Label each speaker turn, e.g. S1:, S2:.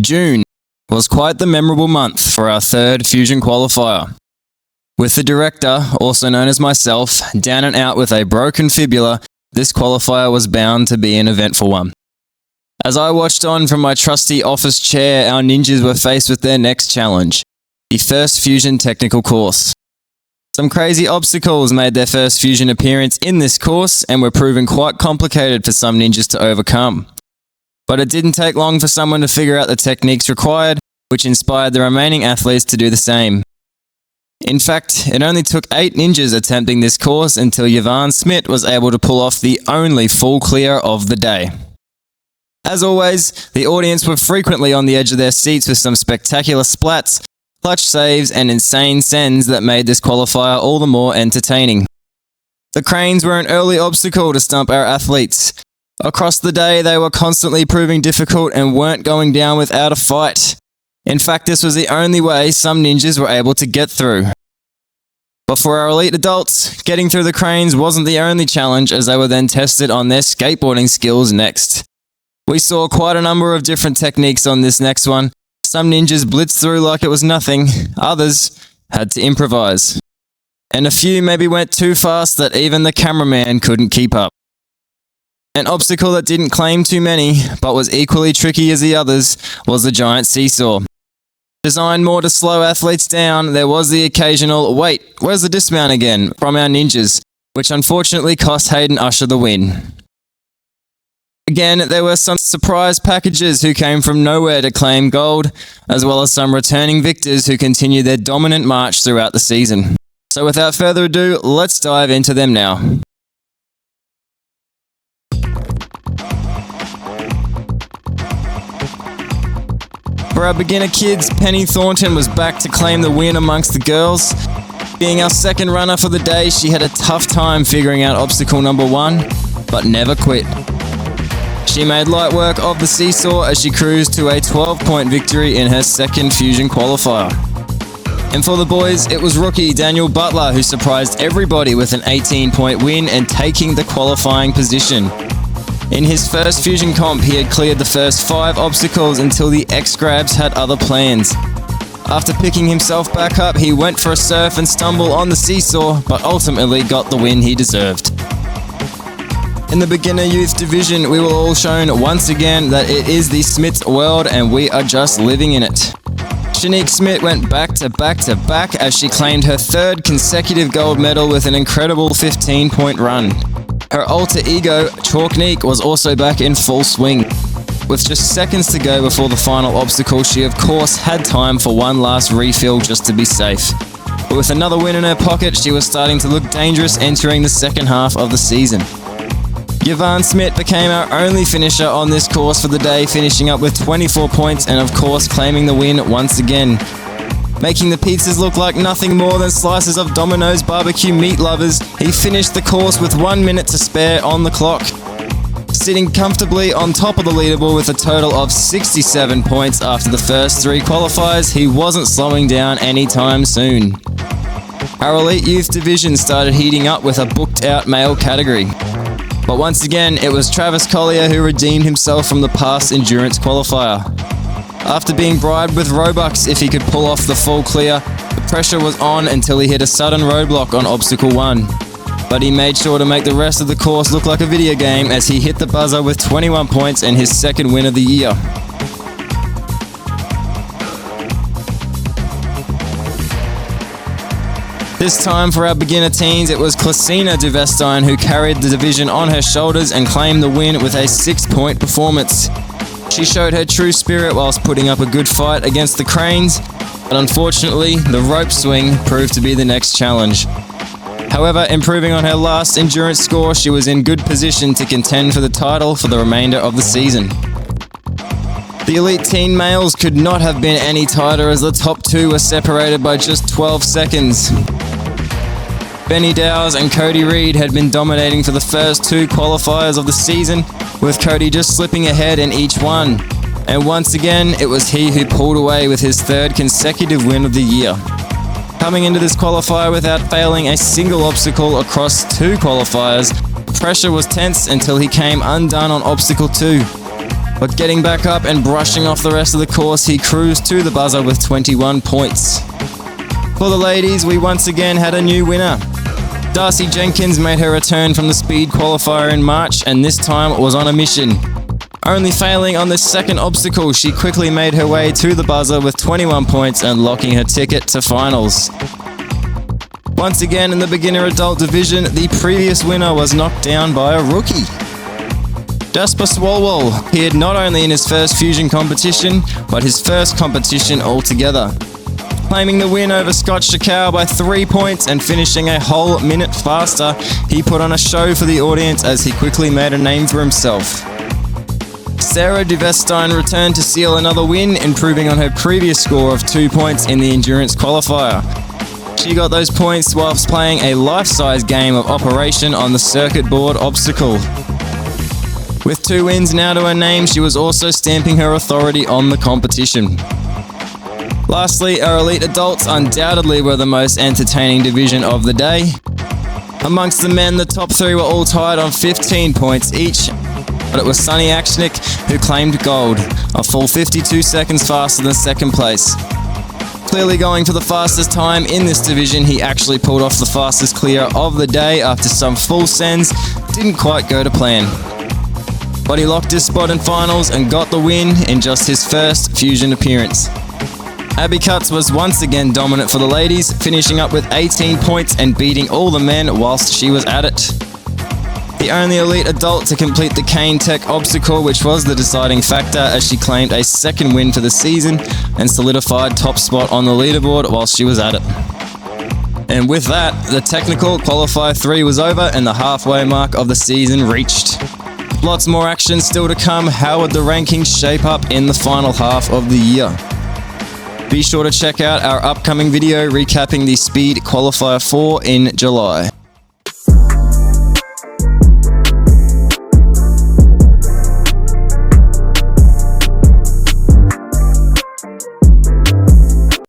S1: June was quite the memorable month for our third Fusion qualifier. With the director, also known as myself, down and out with a broken fibula, this qualifier was bound to be an eventful one. As I watched on from my trusty office chair, our ninjas were faced with their next challenge, the first Fusion technical course. Some crazy obstacles made their first Fusion appearance in this course and were proven quite complicated for some ninjas to overcome. But it didn't take long for someone to figure out the techniques required, which inspired the remaining athletes to do the same. In fact, it only took 8 ninjas attempting this course until Yvonne Smith was able to pull off the only full clear of the day. As always, the audience were frequently on the edge of their seats with some spectacular splats, clutch saves and insane sends that made this qualifier all the more entertaining. The cranes were an early obstacle to stump our athletes. Across the day, they were constantly proving difficult and weren't going down without a fight. In fact, this was the only way some ninjas were able to get through. But for our elite adults, getting through the cranes wasn't the only challenge, as they were then tested on their skateboarding skills next. We saw quite a number of different techniques on this next one. Some ninjas blitzed through like it was nothing, others had to improvise. And a few maybe went too fast that even the cameraman couldn't keep up. An obstacle that didn't claim too many, but was equally tricky as the others, was the giant seesaw. Designed more to slow athletes down, there was the occasional, "Wait, where's the dismount again?" from our ninjas, which unfortunately cost Hayden Usher the win. Again, there were some surprise packages who came from nowhere to claim gold, as well as some returning victors who continued their dominant march throughout the season. So without further ado, let's dive into them now. For our beginner kids, Penny Thornton was back to claim the win amongst the girls. Being our second runner for the day, she had a tough time figuring out obstacle number 1, but never quit. She made light work of the seesaw as she cruised to a 12-point victory in her second Fusion qualifier. And for the boys, it was rookie Daniel Butler who surprised everybody with an 18-point win and taking the qualifying position. In his first Fusion comp, he had cleared the first 5 obstacles until the X-Grabs had other plans. After picking himself back up, he went for a surf and stumble on the seesaw, but ultimately got the win he deserved. In the beginner youth division, we were all shown once again that it is the Smiths world and we are just living in it. Shanique Smith went back to back as she claimed her 3rd consecutive gold medal with an incredible 15-point run. Her alter ego, Chalkneek, was also back in full swing. With just seconds to go before the final obstacle, she of course had time for one last refill just to be safe. But with another win in her pocket, she was starting to look dangerous entering the second half of the season. Yvonne Smith became our only finisher on this course for the day, finishing up with 24 points and of course claiming the win once again. Making the pizzas look like nothing more than slices of Domino's barbecue meat lovers, he finished the course with 1 minute to spare on the clock. Sitting comfortably on top of the leaderboard with a total of 67 points after the first 3 qualifiers, he wasn't slowing down anytime soon. Our elite youth division started heating up with a booked out male category. But once again, it was Travis Collier who redeemed himself from the past endurance qualifier. After being bribed with Robux if he could pull off the full clear, the pressure was on until he hit a sudden roadblock on obstacle 1. But he made sure to make the rest of the course look like a video game as he hit the buzzer with 21 points and his second win of the year. This time for our beginner teens, it was Clasina Duvestein who carried the division on her shoulders and claimed the win with a 6-point performance. She showed her true spirit whilst putting up a good fight against the cranes, but unfortunately, the rope swing proved to be the next challenge. However, improving on her last endurance score, she was in good position to contend for the title for the remainder of the season. The elite teen males could not have been any tighter as the top 2 were separated by just 12 seconds. Benny Dowes and Cody Reed had been dominating for the first 2 qualifiers of the season, with Cody just slipping ahead in each one. And once again, it was he who pulled away with his 3rd consecutive win of the year. Coming into this qualifier without failing a single obstacle across 2 qualifiers, pressure was tense until he came undone on obstacle 2. But getting back up and brushing off the rest of the course, he cruised to the buzzer with 21 points. For the ladies, we once again had a new winner. Darcy Jenkins made her return from the speed qualifier in March, and this time was on a mission. Only failing on the second obstacle, she quickly made her way to the buzzer with 21 points and locking her ticket to finals. Once again in the beginner adult division, the previous winner was knocked down by a rookie. Jasper Swalwell appeared not only in his first fusion competition, but his first competition altogether. Claiming the win over Scott Shakau by 3 points and finishing a whole minute faster, he put on a show for the audience as he quickly made a name for himself. Sarah Duvestein returned to seal another win, improving on her previous score of 2 points in the endurance qualifier. She got those points whilst playing a life-size game of Operation on the circuit board obstacle. With 2 wins now to her name, she was also stamping her authority on the competition. Lastly, our elite adults undoubtedly were the most entertaining division of the day. Amongst the men, the top 3 were all tied on 15 points each, but it was Sonny Akshnik who claimed gold, a full 52 seconds faster than second place. Clearly going for the fastest time in this division, he actually pulled off the fastest clear of the day after some full sends didn't quite go to plan. But he locked his spot in finals and got the win in just his first fusion appearance. Abby Cutts was once again dominant for the ladies, finishing up with 18 points and beating all the men whilst she was at it. The only elite adult to complete the Kane Tech obstacle, which was the deciding factor as she claimed a second win for the season and solidified top spot on the leaderboard whilst she was at it. And with that, the Technical Qualifier 3 was over and the halfway mark of the season reached. Lots more action still to come. How would the rankings shape up in the final half of the year? Be sure to check out our upcoming video recapping the Speed Qualifier 4 in July.